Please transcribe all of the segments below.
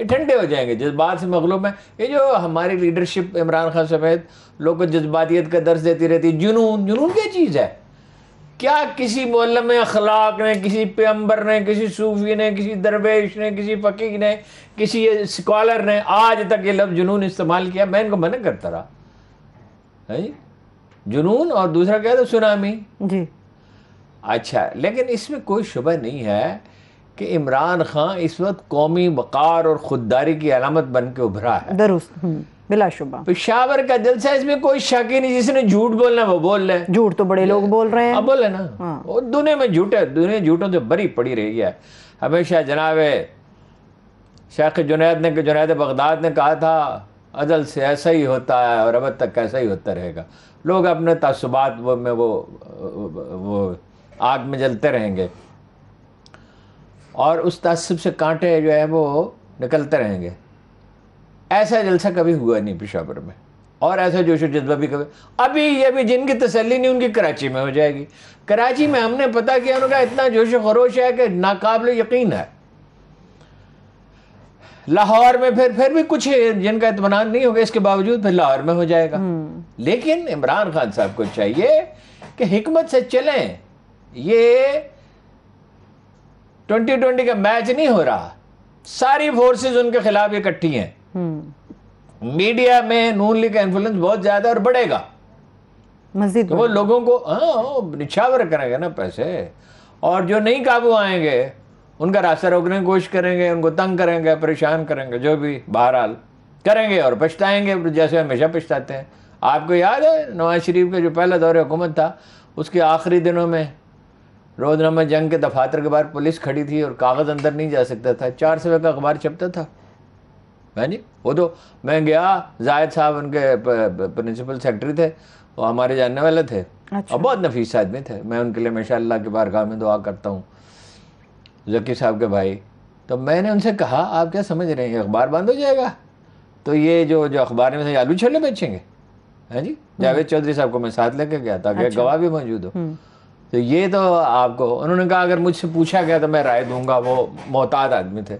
یہ ٹھنڈے ہو جائیں گے، جذبات سے مغلوب ہیں. یہ جو ہماری لیڈرشپ عمران خان سمیت لوگ کو جذباتیت کا درس دیتی رہتی، جنون کیا چیز ہے؟ کیا کسی معلم اخلاق نے، کسی پیغمبر نے، کسی صوفی نے، کسی درویش نے، کسی فقیہ نے، کسی اسکالر نے آج تک یہ لفظ جنون استعمال کیا؟ میں ان کو منع کرتا رہا. جنون اور دوسرا کیا تھا؟ سونامی. جی اچھا، لیکن اس میں کوئی شبہ نہیں ہے کہ عمران خان اس وقت قومی وقار اور خودداری کی علامت بن کے ابھرا ہے. درست، بلا شبہ. پشاور کا جلسہ، اس میں کوئی شک ہی نہیں. جس نے جھوٹ بولنا وہ بول لے. جھوٹ تو بڑے لوگ بول رہے ہیں. اب بولے نا، دنیا میں جھوٹ ہے، دنیا جھوٹوں سے بری پڑی رہی ہے. ہمیشہ جناب شیخ جنید بغداد نے کہا تھا عدل سے ایسا ہی ہوتا ہے اور اب تک ایسا ہی ہوتا رہے گا. لوگ اپنے تعصبات میں وہ آگ میں جلتے رہیں گے اور اس تعصب سے کانٹے جو ہے وہ نکلتے رہیں گے. ایسا جلسہ کبھی ہوا نہیں پشاور میں، اور ایسا جوش و جذبہ بھی کبھی. ابھی جن کی تسلی نہیں ان کی کراچی میں ہو جائے گی. کراچی میں ہم نے پتہ کیا، انہوں نے کہا اتنا جوش و خروش ہے کہ ناقابل یقین ہے. لاہور میں پھر بھی کچھ جن کا اطمینان نہیں ہوگا، اس کے باوجود پھر لاہور میں ہو جائے گا. لیکن عمران خان صاحب کو چاہیے کہ حکمت سے چلیں. یہ 2020 کا میچ نہیں ہو رہا، ساری فورسز ان کے خلاف اکٹھی ہیں. میڈیا میں نون لیگ کا انفلوئنس بہت زیادہ اور بڑھے گا. مزید وہ لوگوں کو نچھاور کریں گے نا پیسے، اور جو نہیں قابو آئیں گے ان کا راستہ روکنے کی کوشش کریں گے، ان کو تنگ کریں گے، پریشان کریں گے، جو بھی بہرحال کریں گے اور پچھتائیں گے جیسے ہمیشہ پچھتاتے ہیں. آپ کو یاد ہے نواز شریف کا جو پہلا دور حکومت تھا، اس کے آخری دنوں میں روزنامہ جنگ کے دفاتر کے باہر پولیس کھڑی تھی اور کاغذ اندر نہیں جا سکتا تھا. 4 صفحے کا اخبار چھپتا تھا. جی وہ تو میں گیا، زاہد صاحب ان کے پرنسپل سیکرٹری تھے، وہ ہمارے جاننے والے تھے اور بہت نفیس آدمی تھے. میں ان کے لیے ہمیشہ اللہ کے بارگاہ میں دعا کرتا ہوں، ذکی صاحب کے بھائی. تو میں نے ان سے کہا آپ کیا سمجھ رہے ہیں یہ اخبار بند ہو جائے گا؟ تو یہ جو اخبار میں سے آلو چھولے بیچیں گے؟ ہاں جی. جاوید چودھری صاحب کو میں ساتھ لے کے گیا تاکہ گواہ بھی موجود ہو. تو یہ تو آپ کو انہوں نے کہا اگر مجھ سے پوچھا گیا تو میں رائے دوں گا. وہ محتاط آدمی تھے.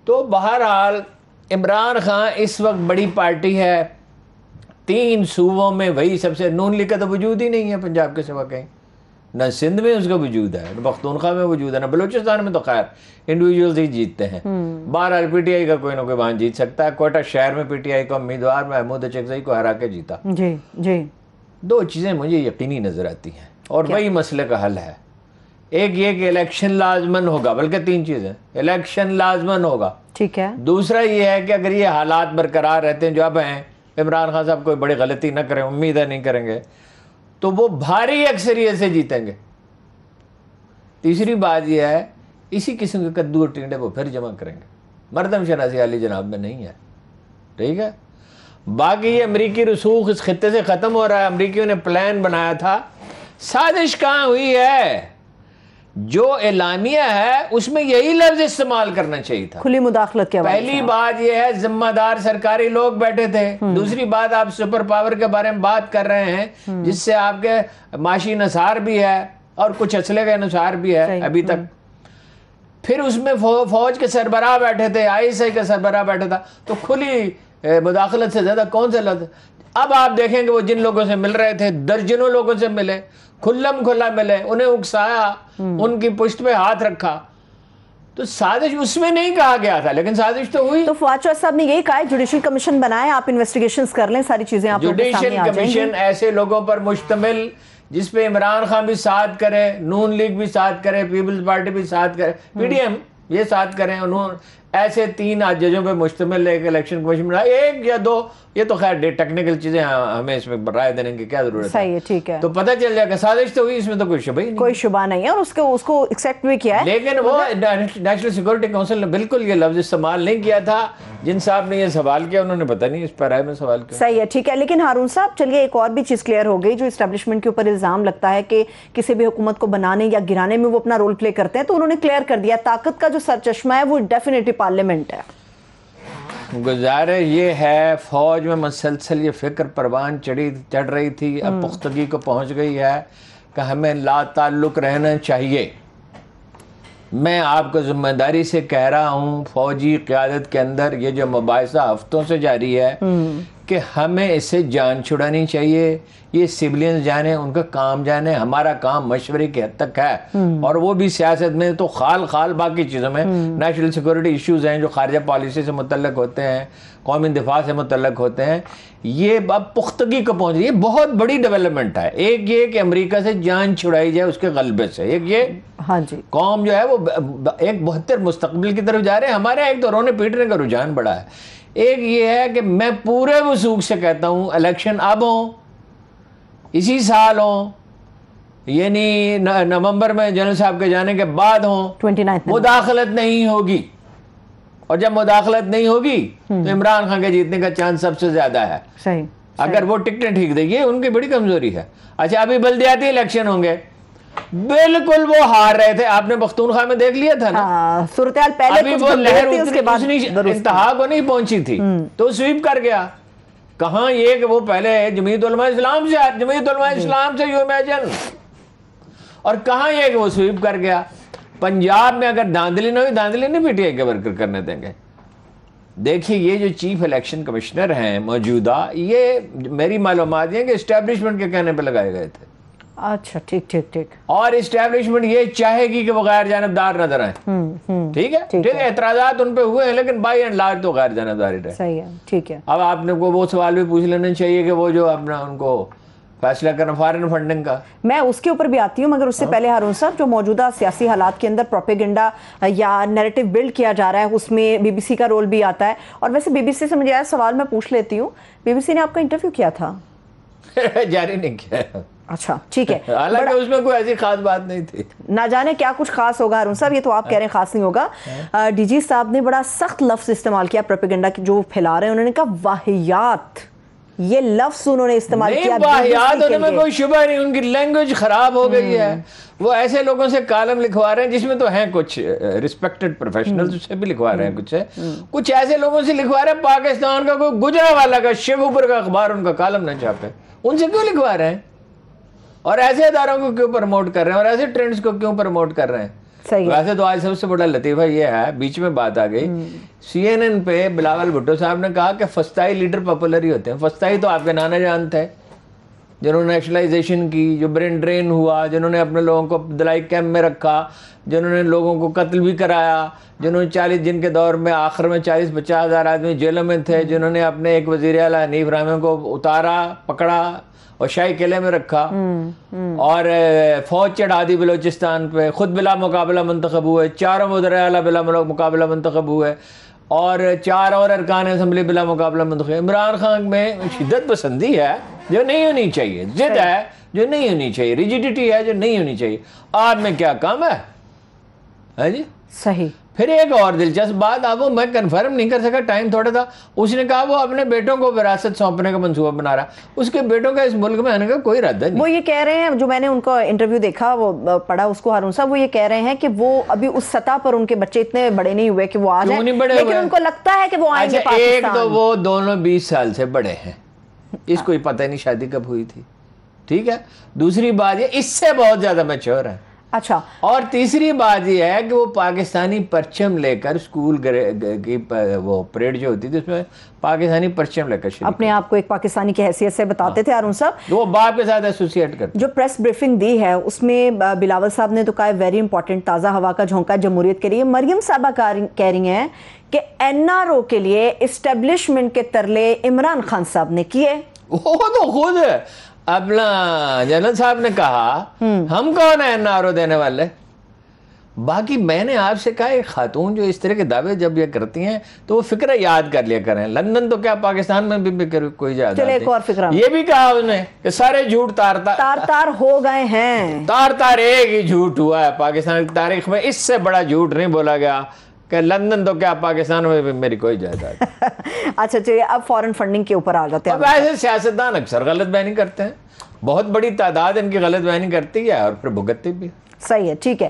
تو بہرحال عمران خان اس وقت بڑی پارٹی ہے. 3 صوبوں میں وہی سب سے، نون لیگ کا تو وجود ہی نہیں ہے پنجاب کے سوا کہیں. نہ سندھ میں اس کا وجود ہے، نہ پختونخوا میں وجود ہے، نہ بلوچستان میں. تو خیر انڈیویجولز ہی جیتتے ہیں. بہرحال پی ٹی آئی کا کوئی نہ کوئی وہاں جیت سکتا ہے. کوئٹہ شہر میں پی ٹی آئی کا امیدوار محمود اچکزئی کو ہرا کے جیتا. جی جی. 2 چیزیں مجھے یقینی نظر آتی ہیں اور وہی مسئلے کا حل ہے. ایک یہ کہ الیکشن لازمن ہوگا، بلکہ 3 چیزیں. الیکشن لازمن ہوگا، ٹھیک ہے. دوسرا یہ ہے کہ اگر یہ حالات برقرار رہتے ہیں جو اب ہیں، عمران خان صاحب کوئی بڑی غلطی نہ کریں، امید ہے نہیں کریں گے، تو وہ بھاری اکثریت سے جیتیں گے. تیسری بات یہ ہے اسی قسم کے کدو اور ٹینڈے وہ پھر جمع کریں گے. مردم شناسی عالی جناب میں نہیں ہے. ٹھیک ہے. باقی یہ امریکی رسوخ اس خطے سے ختم ہو رہا ہے. امریکیوں نے پلان بنایا تھا. سازش کہاں ہوئی ہے؟ جو اعلانیہ ہے اس میں یہی لفظ استعمال کرنا چاہیے تھا، کھلی مداخلت کے. پہلی بات یہ ہے ذمہ دار سرکاری لوگ بیٹھے تھے. دوسری بات آپ سپر پاور کے بارے میں بات کر رہے ہیں جس سے آپ کے معاشی نثار بھی ہے اور کچھ اسلحے کا نثار بھی ہے ابھی تک. پھر اس میں فوج کے سربراہ بیٹھے تھے، ISI کا سربراہ بیٹھا تھا. تو کھلی مداخلت سے زیادہ کون سے لفظ؟ اب آپ دیکھیں کہ وہ جن لوگوں سے مل رہے تھے، درجنوں لوگوں سے ملے، کھلم کھلا ملے، انہیں اکسایا، ان کی پشت پہ ہاتھ رکھا. تو سازش اس میں نہیں کہا گیا تھا لیکن سازش تو ہوئی. تو فواد چودھری صاحب نے یہی کہا ہے جوڈیشل کمیشن بنائے، آپ انویسٹیگیشنز کر لیں، ساری چیزیں آپ لوگوں کے سامنے آ جائیں گی. جوڈیشل کمیشن ایسے لوگوں پر مشتمل جس پہ عمران خان بھی ساتھ کرے، نون لیگ بھی ساتھ کرے، پیپلز پارٹی بھی ساتھ کرے، PDM یہ ساتھ کریں. انہوں ایسے 3 ججوں پہ مشتمل ایک الیکشن کمیشن بنا، 1 یا 2، یہ تو خیر ٹیکنیکل چیزیں، ہمیں اس میں رائے دینے کی کیا ضرورت ہے. صحیح ہے، ٹھیک ہے. تو پتہ چل جائے گا سازش تو ہوئی، اس میں تو کوئی شبہ ہی نہیں، کوئی شبہ نہیں ہے. اور اس کو ایکسیپٹ بھی کیا ہے. لیکن وہ نیشنل سیکورٹی کونسل نے بالکل یہ لفظ استعمال نہیں کیا تھا. جن صاحب نے یہ سوال کیا انہوں نے پتہ نہیں اس پیرائے میں سوال کیا. صحیح ہے، ٹھیک ہے. لیکن ہارون صاحب چلیے ایک اور بھی چیز کلیئر ہو گئی. جو اسٹیبلشمنٹ کے اوپر الزام لگتا ہے کہ کسی بھی حکومت کو بنانے یا گرانے میں وہ اپنا رول پلے کرتے ہیں، تو انہوں نے کلیئر کر دیا طاقت کا جو سرچشمہ ہے وہ ڈیفینیٹلی پارلیمنٹ ہے. گزارش یہ ہے فوج میں مسلسل یہ فکر پروان چڑھ رہی تھی، اب پختگی کو پہنچ گئی ہے کہ ہمیں لا تعلق رہنا چاہیے. میں آپ کو ذمہ داری سے کہہ رہا ہوں، فوجی قیادت کے اندر یہ جو مباحثہ ہفتوں سے جاری ہے کہ ہمیں اس سے جان چھڑانی چاہیے. یہ سیولینز جانے، ان کا کام جانے، ہمارا کام مشورے کی حد تک ہے، اور وہ بھی سیاست میں تو خال باقی چیزوں میں نیشنل سیکورٹی ایشوز ہیں جو خارجہ پالیسی سے متعلق ہوتے ہیں، قومی دفاع سے متعلق ہوتے ہیں. یہ اب پختگی کو پہنچ رہی ہے. بہت بڑی ڈیولپمنٹ ہے. ایک یہ کہ امریکہ سے جان چھڑائی جائے اس کے غلبے سے، ایک یہ ہاں جی قوم جو ہے وہ ایک بہتر مستقبل کی طرف جا رہے ہیں. ہمارے ایک تو رونے پیٹنے کا رجحان بڑا ہے. ایک یہ ہے کہ میں پورے وثوق سے کہتا ہوں الیکشن اب ہوں، اسی سال ہوں، یعنی نومبر میں جنرل صاحب کے جانے کے بعد ہوں، 29 مداخلت نہیں ہوگی. اور جب مداخلت نہیں ہوگی تو عمران خان کے جیتنے کا چانس سب سے زیادہ ہے. صحیح. اگر وہ ٹکٹیں ٹھیک دے گی، ان کی بڑی کمزوری ہے. اچھا ابھی بلدیاتی الیکشن ہوں گے، بالکل وہ ہار رہے تھے. آپ نے پختونخوا میں دیکھ لیا تھا نا، صورتحال پہلے ابھی وہ لہر انتہا کو نہیں پہنچی تھی تو سویپ کر گیا. کہاں یہ کہ وہ پہلے جمعیت علماء اسلام سے یو امیجن، اور کہاں یہ کہ وہ سویپ کر گیا. پنجاب میں اگر دھاندلی نہ ہوئی، دھاندلی نہیں پی ٹی آئی کے ورکر کرنے دیں گے. دیکھیے یہ جو چیف الیکشن کمشنر ہیں موجودہ، یہ میری معلومات یہ کہ اسٹیبلشمنٹ کے کہنے پہ لگائے گئے تھے. اچھا ٹھیک ٹھیک ٹھیک. اور اسٹیبلشمنٹ یہ چاہے گی کہ وہ غیر جانبدار نظر آئیں. ٹھیک ہے ٹھیک ہے، اعتراضات ان پہ ہوئے ہیں لیکن بائی اینڈ لارج تو غیر جانبداری رہے. صحیح ہے ٹھیک ہے. اب آپ نے کو وہ سوال بھی پوچھ لینا چاہیے کہ وہ جو اپنا ان کو فیصلہ کرنا فارن فنڈنگ کا، میں اس کے اوپر بھی آتی ہوں، مگر اس سے پہلے ہارون صاحب جو موجودہ سیاسی حالات کے اندر پروپیگنڈا یا نیریٹو بلڈ کیا جا رہا ہے، اس میں بی بی سی کا رول بھی آتا ہے. اور ویسے بی بی سی سے مجھے ایسا سوال میں پوچھ لیتی ہوں، بی بی سی نے آپ کا انٹرویو کیا تھا؟ جاری نہیں کیا. اچھا ٹھیک ہے، حالانکہ اس میں کوئی ایسی خاص بات نہیں تھی. نہ جانے کیا کچھ خاص ہوگا ہارون صاحب، یہ تو آپ کہہ رہے ہیں خاص نہیں ہوگا. ڈی جی صاحب نے بڑا سخت لفظ استعمال کیا پروپیگنڈا کی جو پھیلا رہے ہیں، انہوں نے کہا واہیات. یہ لفظ انہوں نے استعمال کیا. واہیات ہونے میں کوئی شبہ نہیں، ان کی لینگویج خراب ہو گئی ہے. وہ ایسے لوگوں سے کالم لکھوا رہے ہیں جس میں تو ہیں کچھ ریسپیکٹڈ پروفیشنلز، اس سے بھی لکھوا رہے ہیں کچھ ایسے لوگوں سے لکھوا رہے ہیں پاکستان کا کوئی گجرانوالہ کا شیخوپور کا اخبار ان کا کالم نہ چھاپے. ان سے کیوں لکھوا رہے ہیں؟ اور ایسے اداروں کو کیوں پروموٹ کر رہے ہیں، اور ایسے ٹرینڈز کو کیوں پروموٹ کر رہے ہیں؟ ویسے تو آج سب سے بڑا لطیفہ یہ ہے، بیچ میں بات آ گئی سی این این پہ بلاول بھٹو صاحب نے کہا کہ فسطائی لیڈر پاپولر ہی ہوتے ہیں. فسطائی تو آپ کے نانا جان تھے جنہوں نے نیشنلائزیشن کی، جو برین ڈرین ہوا، جنہوں نے اپنے لوگوں کو دلائی کیمپ میں رکھا، جنہوں نے لوگوں کو قتل بھی کرایا، جنہوں نے 40 دن کے دور میں آخر میں 40-50 ہزار آدمی جیلوں میں تھے، جنہوں نے اپنے ایک وزیر اعلیٰ حنیف رحمانی کو اتارا، پکڑا اور شاہی قلعے میں رکھا، اور فوج چڑھا دی بلوچستان پہ، خود بلا مقابلہ منتخب ہوئے، 4 وزراء اعلیٰ بلا مقابلہ منتخب ہوئے، اور 4 اور ارکان اسمبلی بلا مقابلہ منتخب. عمران خان میں شدت پسندی ہے جو نہیں ہونی چاہیے، ضد ہے جو نہیں ہونی چاہیے، ریجیڈیٹی ہے جو نہیں ہونی چاہیے. آپ میں کیا کام ہے جی؟ صحیح. پھر ایک اور دلچسپ بات، اب وہ میں کنفرم نہیں کر سکا، ٹائم تھوڑا تھا. اس نے کہا وہ اپنے بیٹوں کو وراثت سونپنے کا منصوبہ بنا رہا. اس کے بیٹوں کا اس ملک میں آنے کا کوئی ارادہ نہیں. وہ یہ کہہ رہے ہیں، جو میں نے ان کا انٹرویو دیکھا، وہ پڑھا اس کو ہارون صاحب، وہ یہ کہہ رہے ہیں کہ وہ ابھی اس سطح پر ان کے بچے اتنے بڑے نہیں ہوئے کہ وہ آ جائیں، لیکن ان کو لگتا ہے کہ وہ آئیں گے پاکستان. ایک تو وہ دونوں 20 سال سے بڑے ہیں، اس کو پتہ نہیں شادی کب ہوئی تھی. ٹھیک ہے. دوسری بات یہ اس سے بہت زیادہ میچور ہے. اچھا. اور تیسری بات یہ ہے کہ وہ پاکستانی پرچم لے کر اسکول کی وہ پریڈ جو ہوتی تھی اس میں پاکستانی پرچم لے کر اپنے آپ کو ایک پاکستانی کی حیثیت سے بتاتے تھے ہارون صاحب. وہ باپ کے ساتھ ایسوسیٹ کرتے. جو پریس بریفنگ دی ہے اس میں بلاول صاحب نے تو کہا ویری امپورٹنٹ، تازہ ہوا کا جھونکا جمہوریت کے لیے. مریم صاحبہ کہہ رہی ہیں کہ این آر او کے لیے اسٹیبلشمنٹ کے ترلے عمران خان صاحب نے کیے. وہ تو خود اپنا جنرل صاحب نے کہا ہم کون ہیں این آر او دینے والے. باقی میں نے آپ سے کہا ایک خاتون جو اس طرح کے دعوے جب یہ کرتی ہیں تو وہ فکرہ یاد کر لیا کریں. لندن تو کیا پاکستان میں بھی کوئی جائے. ایک اور فکرہ یہ بھی کہا اس نے کہ سارے جھوٹ تار ہو گئے ہیں. تار ایک ہی جھوٹ ہوا ہے پاکستان کی تاریخ میں، اس سے بڑا جھوٹ نہیں بولا گیا کہ لندن تو کیا پاکستان میں بھی میری کوئی جائیداد. اچھا چلیے اب فورن فنڈنگ کے اوپر آ جاتے ہیں. ایسے سیاستدان اکثر غلط بیانی کرتے ہیں، بہت بڑی تعداد ان کی غلط بیانی کرتی ہے اور پھر بھگتتی بھی. صحیح ہے ٹھیک ہے.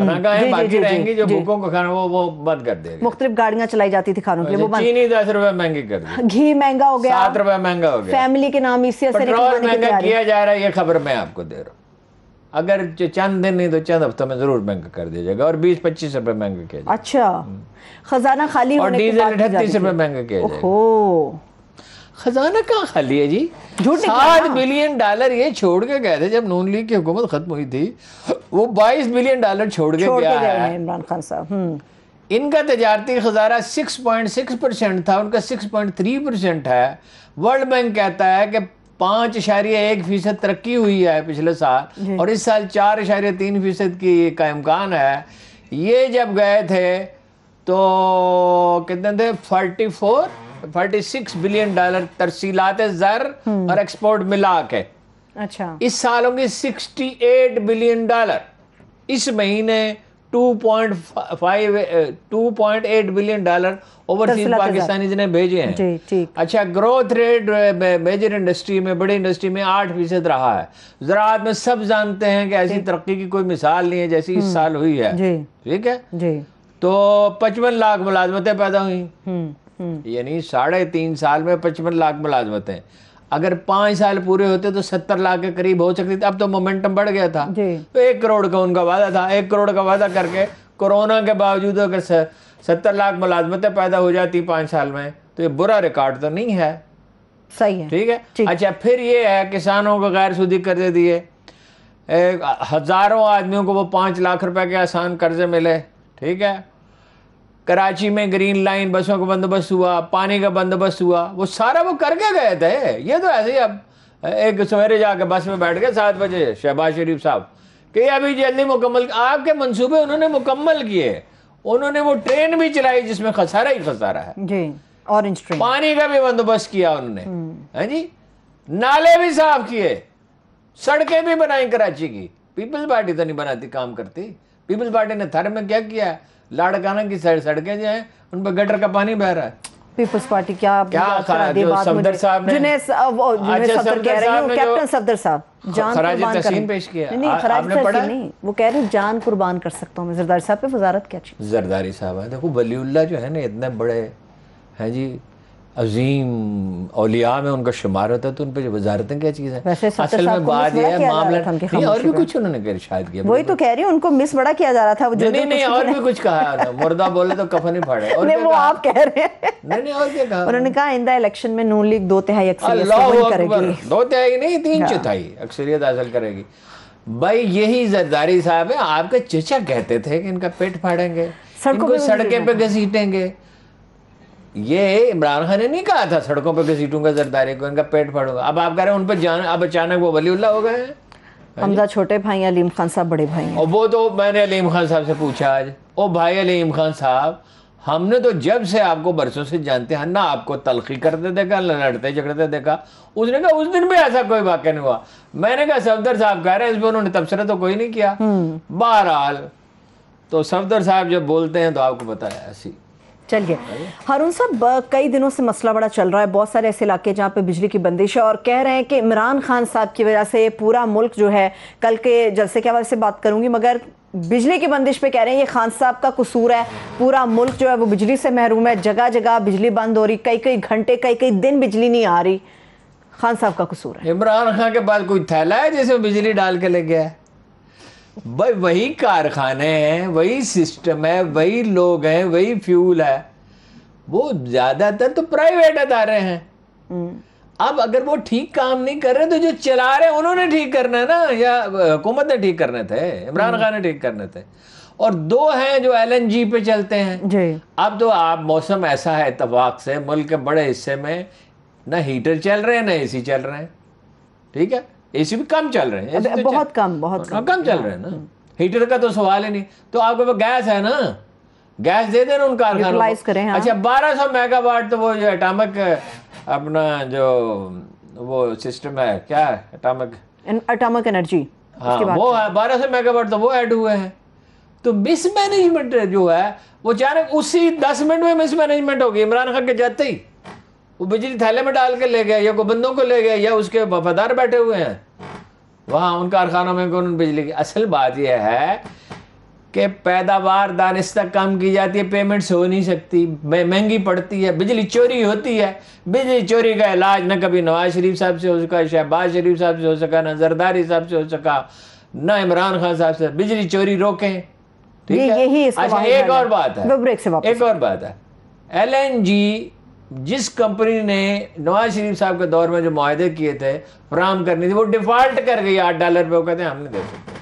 پناہگاہیں باقی رہیں گی, جو بھوکوں کو کھانا وہ بند کر دے گا. مختلف گاڑیاں چلائی جاتی تھی کھانوں کے لیے, وہ چینی 10 روپے مہنگی کر دی, گھی مہنگا ہو گیا, 7 روپے مہنگا ہو گیا, فیملی کے نام اس سے پیٹرول مہنگا کیا جا رہا ہے, یہ خبر میں آپ کو دے رہا ہوں. اگر چند دن نہیں تو چند ہفتوں میں ضرور مہنگا کر دیا جائے گا, اور 20-25 روپے مہنگا کیا جائے گا. اچھا, خزانہ خالی اور ہونے کی بات ڈیزل 38 روپے مہنگا کیا جائے گا. اوہ, خزانہ کہاں خالی ہے جی؟ $7 بلین یہ چھوڑ کے گئے تھے جب نون لیگ کی حکومت ختم ہوئی تھی, وہ $22 بلین چھوڑ کے گیا ہے عمران خان صاحب. ان کا تجارتی خزانہ 6.6% تھا, ان کا 6.3% ہے. ورلڈ بینک کہتا ہے کہ 5.1% ترقی ہوئی ہے پچھلے سال, اور اس سال 4.3% کی کا امکان ہے. یہ جب گئے تھے تو کتنے تھے, 46 بلین ڈالر ترسیلات زر اور ایکسپورٹ ملا کے. اچھا, اس سالوں کی 68 بلین ڈالر. اس مہینے 2.8 بلین ڈالر اوورسیز پاکستانیز نے بھیجے ہیں. اچھا, گروتھ ریٹ میجر انڈسٹری میں, بڑی انڈسٹری میں 8% رہا ہے. زراعت میں سب جانتے ہیں کہ ایسی ترقی کی کوئی مثال نہیں ہے جیسی اس سال ہوئی ہے. ٹھیک ہے, تو 55 لاکھ ملازمتیں پیدا ہوئیں, یعنی 3.5 سال میں 55 لاکھ ملازمتیں. اگر 5 سال پورے ہوتے تو 70 لاکھ کے قریب ہو سکتی تھی. اب تو مومنٹم بڑھ گیا تھا. تو 1 کروڑ کا ان کا وعدہ تھا, 1 کروڑ کا وعدہ کر کے کورونا کے باوجود اگر 70 لاکھ ملازمتیں پیدا ہو جاتی 5 سال میں, تو یہ برا ریکارڈ تو نہیں ہے. صحیح ہے, ٹھیک ہے. اچھا, پھر یہ ہے کسانوں کو غیر سودی قرضے دیے, ہزاروں آدمیوں کو وہ 5 لاکھ روپے کے آسان قرضے ملے. ٹھیک ہے. کراچی میں گرین لائن بسوں کا بندوبست ہوا, پانی کا بندوبست ہوا, وہ سارا وہ کر کے گئے تھے. یہ تو ایسے ہی اب ایک سویرے جا کے بس میں بیٹھ گئے 7 بجے شہباز شریف صاحب کہ یہ ابھی جلدی مکمل, آپ کے منصوبے انہوں نے مکمل کیے. انہوں نے وہ ٹرین بھی چلائی جس میں خسارہ ہی خسارہ ہے جی, اورنج ٹرین. پانی کا بھی بندوبست کیا انہوں نے, ہاں جی, نالے بھی صاف کیے, سڑکیں بھی بنائی کراچی کی. پیپلز پارٹی تو نہیں بناتی, کام کرتی. پیپلز پارٹی نے تھر میں کیا کیا, لاڑکانہ کی سڑکیں جو ہیں ان پہ گٹر کا پانی بہ رہا ہے. پیپلز پارٹی کیا صفدر صاحب نے, کیپٹن صفدر صاحب جان خراج قربان تحسین پیش کیا. آپ نے پڑھا نہیں, وہ کہہ رہے ہیں جان قربان کر سکتا ہوں میں. زرداری صاحب پہ وزارت کیا چیز؟ زرداری صاحب ہے, دیکھو ولی اللہ جو ہے نا, اتنے بڑے ہیں جی, عظیم اولیاء میں ان کا شمار ہوتا ہے, تو ان پہ وزارتیں کیا چیز ہے؟ اصل میں بات یہ ہے معاملہ نہیں, اور بھی کچھ انہوں نے ارشاد کیا. وہی تو کہہ رہی ہوں, ان کو مس بڑا کیا جا رہا تھا. نہیں, اور بھی کچھ کہا, مردہ بولے تو کفن ہی پھاڑے. وہ آپ کہہ رہے ہیں. نہیں, اور کیا کہا انہوں نے کہا آئندہ الیکشن میں نون لیگ 2/3 اکثریت کرے گی. 2/3 نہیں, 3/4 اکثریت حاصل کرے گی. بھائی یہی زرداری صاحب ہے, آپ کے چچا کہتے تھے کہ ان کا پیٹ پھاڑیں گے, ان کو سڑکیں پہ گھسیٹیں گے. یہ عمران خان نے نہیں کہا تھا سڑکوں پہ گھسیٹوں گا زرداری کو, ان کا پیٹ پھاڑوں گا. اب آپ کہہ رہے ہیں ان پہ جانا, اب اچانک وہ ولی اللہ ہو گئے ہیں. حمزہ چھوٹے بھائی, علیم خان صاحب بڑے بھائی ہیں. اور وہ تو میں نے علیم خان صاحب سے پوچھا آج, او بھائی علیم خان صاحب, ہم نے تو جب سے آپ کو برسوں سے جانتے ہیں, نہ آپ کو تلخی کرتے دیکھا, نہ لڑتے جھگڑتے دیکھا. اس نے کہا اس دن بھی ایسا کوئی واقعہ نہیں ہوا. میں نے کہا صفدر صاحب کہہ رہے ہیں, اس پہ انہوں نے تبصرہ تو کوئی نہیں کیا. بہرحال تو صفدر صاحب جب بولتے ہیں تو آپ کو پتا ہے ایسی. چلیے ہارون صاحب, کئی دنوں سے مسئلہ بڑا چل رہا ہے, بہت سارے ایسے علاقے جہاں پہ بجلی کی بندش ہے, اور کہہ رہے ہیں کہ عمران خان صاحب کی وجہ سے پورا ملک جو ہے, کل کے جلسے کے حوالے سے بات کروں گی, مگر بجلی کی بندش پہ کہہ رہے ہیں یہ خان صاحب کا قصور ہے. پورا ملک جو ہے وہ بجلی سے محروم ہے, جگہ جگہ بجلی بند ہو رہی, کئی گھنٹے کئی دن بجلی نہیں آ رہی. خان صاحب کا قصور ہے. عمران خان کے پاس کوئی تھیلا ہے جیسے بجلی ڈال کے لے گیا ہے؟ بھائی وہی کارخانے ہیں, وہی سسٹم ہے, وہی لوگ ہیں, وہی فیول ہے. وہ زیادہ تر تو پرائیویٹ ادارے ہیں. اب اگر وہ ٹھیک کام نہیں کر رہے تو جو چلا رہے انہوں نے ٹھیک کرنا ہے نا, یا حکومت نے ٹھیک کرنے تھے, عمران خان نے ٹھیک کرنے تھے. اور 2 ہیں جو LNG پہ چلتے ہیں. اب تو آپ موسم ایسا ہے اتفاق سے, ملک کے بڑے حصے میں نہ ہیٹر چل رہے ہیں نہ AC چل رہے ہیں. ٹھیک ہے, AC بھی کم چل رہے ہیں, بہت کم چل رہے ہیں نا. ہیٹر کا تو سوال ہی نہیں. تو آپ کے پاس گیس ہے نا, گیس دے دیں نا ان کارخانوں کو. اچھا 1200 میگا واٹ تو وہ جو اٹامک اپنا جو وہ سسٹم ہے, کیا ہے, اٹامک انرجی, ہاں وہ 1200 میگا واٹ تو وہ ایڈ ہوئے ہیں. تو مس مینجمنٹ جو ہے وہ اچانک اسی 10 منٹ میں مس مینجمنٹ ہوگی. عمران خان کے جاتے ہی وہ بجلی تھیلے میں ڈال کے لے گیا, یا کوئی بندوں کو لے گیا, یا اس کے وفادار بیٹھے ہوئے ہیں وہاں ان کارخانوں میں انہوں نے بجلی کی. اصل بات یہ ہے کہ پیداوار دانستہ کم کی جاتی ہے، پیمنٹس ہو نہیں سکتی، مہنگی پڑتی ہے، بجلی چوری ہوتی ہے. بجلی چوری کا علاج نہ کبھی نواز شریف صاحب سے ہو سکا، شہباز شریف صاحب سے ہو سکا، نہ زرداری صاحب سے ہو سکا، نہ عمران خان صاحب سے. بجلی چوری روکیں. ٹھیک ہے. اچھا ایک اور بات ہے، ایل این جی جس کمپنی نے نواز شریف صاحب کے دور میں جو معاہدے کیے تھے فراہم کرنی تھی، وہ ڈیفالٹ کر گئی $8 پہ. وہ کہتے ہیں ہم نہیں دے سکتے.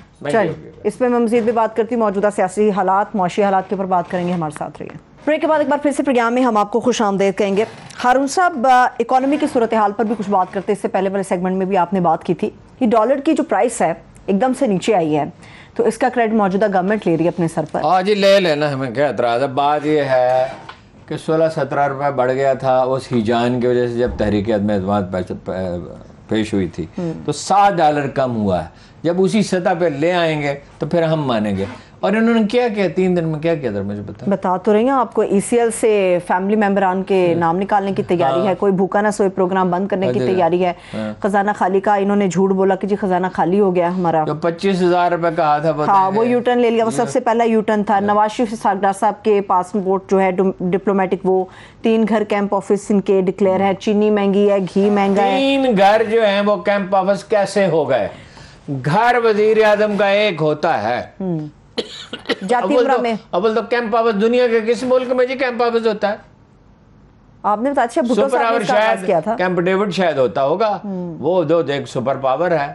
اس پہ میں مزید بھی بات کرتی ہوں. موجودہ سیاسی حالات، معاشی حالات کے اوپر بات کریں گے. ہمارے ساتھ رہیے. بریک کے بعد ایک بار پھر سے پروگرام میں ہم آپ کو خوش آمدید کہیں گے. ہارون صاحب، اکانومی کی صورتحال پر بھی کچھ بات کرتے. اس سے پہلے والے سیگمنٹ میں بھی آپ نے بات کی تھی کہ ڈالر کی جو پرائس ہے ایک دم سے نیچے آئی ہے، تو اس کا کریڈٹ موجودہ گورنمنٹ لے رہی ہے اپنے سر پر. جی لے لینا، ہمیں کیا اعتراض ہے. بات یہ ہے کہ 16-17 روپے بڑھ گیا تھا اس ہیجان کی وجہ سے جب تحریک عدم اعتماد پیش ہوئی تھی، تو $7 کم ہوا ہے. جب اسی سطح پہ لے آئیں گے تو پھر ہم مانیں گے. اور انہوں نے کیا کیا 3 دن میں کیا کیا تھا مجھے بتا تو رہی ہیں آپ کو. ای سی ایل سے فیملی ممبران کے نام نکالنے کی تیاری ہے، کوئی بھوکا نہ سوئے پروگرام بند کرنے کی تیاری ہے. خزانہ خالی کا انہوں نے جھوٹ بولا کہ جی خزانہ خالی ہو گیا ہمارا. 25,000 روپے کہا تھا. ہاں وہ یو ٹرن لے لیا. وہ سب سے پہلا یو ٹرن تھا. نواز شریف صاحب کے پاسپورٹ جو ہے ڈپلومیٹک، وہ 3 گھر کیمپ آفس ان کے ڈکلیئر ہے. چینی مہنگی ہے، گھی مہنگا ہے. 3 گھر جو ہیں وہ کیمپ آفس کیسے ہو گئے؟ گھر وزیر اعظم کا ایک ہوتا ہے. جاتی عمرہ میں اول تو کیمپ آفس دنیا کے کس ملک میں جی کیمپ آفس ہوتا ہے؟ آپ نے بتایا بھٹو صاحب نے اس کا آغاز کیا تھا. کیمپ ڈیوڈ شاید ہوتا ہوگا. وہ ایک سپر پاور ہے.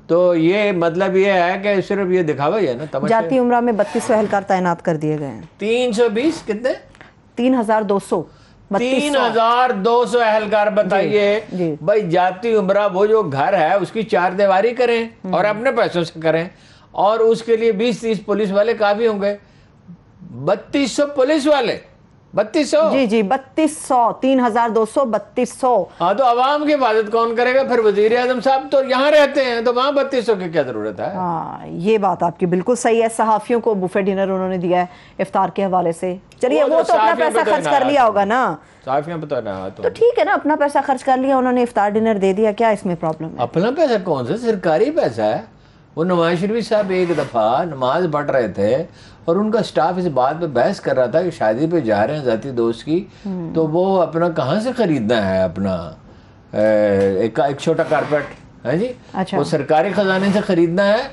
تو یہ مطلب یہ ہے کہ صرف یہ دکھاوا ہی ہے نا. جاتی عمرہ میں 3200 اہلکار تعینات کر دیے گئے ہیں. 320 کتنے؟ 3200 3,200 اہلکار. بتائیے بھائی، جاتی عمرہ وہ جو گھر ہے اس کی 4 دیواری کریں اور اپنے پیسوں سے کریں، اور اس کے لیے 20-30 پولیس والے کافی ہوں گے. 3200 پولیس والے. 3200 جی 3200. 3,200 3200. ہاں تو عوام کی حفاظت کون کرے گا پھر؟ وزیر اعظم صاحب تو یہاں رہتے ہیں، تو وہاں 3200 کی کیا ضرورت ہے؟ ہاں یہ بات آپ کی بالکل صحیح ہے. صحافیوں کو بوفے ڈنر انہوں نے دیا ہے افطار کے حوالے سے. چلیے وہ تو اپنا پیسہ خرچ کر لیا ہوگا نا. صحافیوں پہ تو ٹھیک ہے نا، اپنا پیسہ خرچ کر لیا انہوں نے، افطار ڈنر دے دیا. کیا اس میں پرابلم ہے؟ اپنا پیسہ کون سا؟ سرکاری پیسہ ہے. وہ نواز شریف صاحب ایک دفعہ نماز پڑھ رہے تھے اور ان کا سٹاف اس بات پہ بحث کر رہا تھا کہ شادی پہ جا رہے ہیں ذاتی دوست کی، تو وہ اپنا کہاں سے خریدنا ہے اپنا ایک چھوٹا کارپیٹ ہے جی. وہ سرکاری خزانے سے خریدنا ہے.